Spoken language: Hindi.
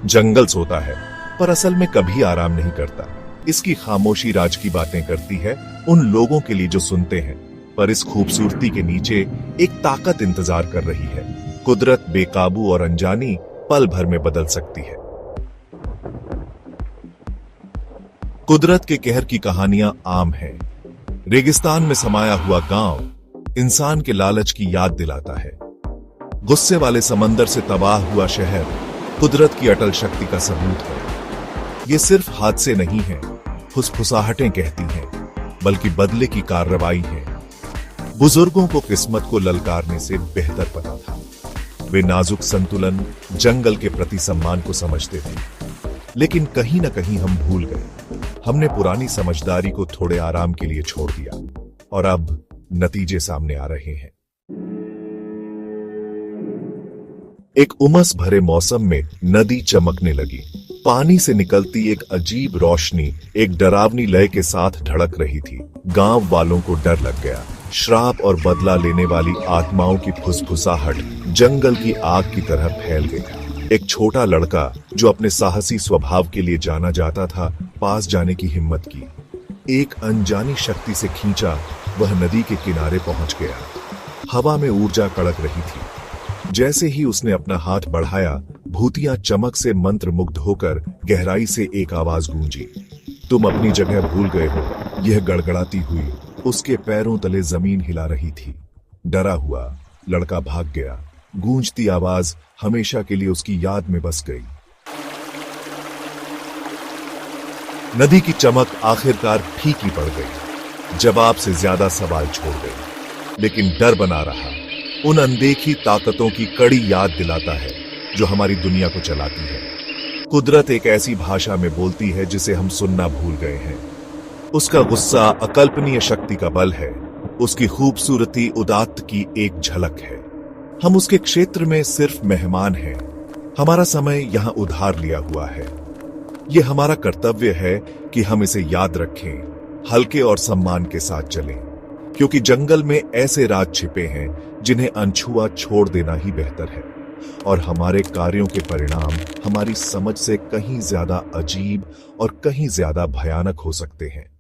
जंगल सोता है पर असल में कभी आराम नहीं करता। इसकी खामोशी राज की बातें करती है उन लोगों के लिए जो सुनते हैं, पर इस खूबसूरती के नीचे एक ताकत इंतजार कर रही है। कुदरत बेकाबू और अनजानी पल भर में बदल सकती है। कुदरत के कहर की कहानियां आम हैं। रेगिस्तान में समाया हुआ गांव इंसान के लालच की याद दिलाता है। गुस्से वाले समंदर से तबाह हुआ शहर कुदरत की अटल शक्ति का सबूत है। ये सिर्फ हादसे नहीं हैं, फुसफुसाहटें कहती हैं, बल्कि बदले की कार्रवाई है। बुजुर्गों को किस्मत को ललकारने से बेहतर पता था। वे नाजुक संतुलन, जंगल के प्रति सम्मान को समझते थे। लेकिन कहीं ना कहीं हम भूल गए। हमने पुरानी समझदारी को थोड़े आराम के लिए छोड़ दिया और अब नतीजे सामने आ रहे हैं। एक उमस भरे मौसम में नदी चमकने लगी। पानी से निकलती एक अजीब रोशनी एक डरावनी लय के साथ धड़क रही थी। गांव वालों को डर लग गया। श्राप और बदला लेने वाली आत्माओं की फुसफुसाहट जंगल की आग की तरह फैल गई। एक छोटा लड़का जो अपने साहसी स्वभाव के लिए जाना जाता था, पास जाने की हिम्मत की। एक अनजानी शक्ति से खींचा, वह नदी के किनारे पहुंच गया। हवा में ऊर्जा कड़क रही थी। जैसे ही उसने अपना हाथ बढ़ाया, भूतिया चमक से मंत्र मुग्ध होकर गहराई से एक आवाज गूंजी, तुम अपनी जगह भूल गए हो। यह गड़गड़ाती हुई उसके पैरों तले जमीन हिला रही थी। डरा हुआ लड़का भाग गया। गूंजती आवाज हमेशा के लिए उसकी याद में बस गई। नदी की चमक आखिरकार फीकी पड़ गई। जवाब से ज्यादा सवाल छोड़ गए, लेकिन डर बना रहा। उन अनदेखी ताकतों की कड़ी याद दिलाता है जो हमारी दुनिया को चलाती है। कुदरत एक ऐसी भाषा में बोलती है जिसे हम सुनना भूल गए हैं। उसका गुस्सा अकल्पनीय शक्ति का बल है। उसकी खूबसूरती उदात्त की एक झलक है। हम उसके क्षेत्र में सिर्फ मेहमान हैं। हमारा समय यहां उधार लिया हुआ है। यह हमारा कर्तव्य है कि हम इसे याद रखें, हल्के और सम्मान के साथ चलें, क्योंकि जंगल में ऐसे राज छिपे हैं जिन्हें अनछुआ छोड़ देना ही बेहतर है। और हमारे कार्यों के परिणाम हमारी समझ से कहीं ज्यादा अजीब और कहीं ज्यादा भयानक हो सकते हैं।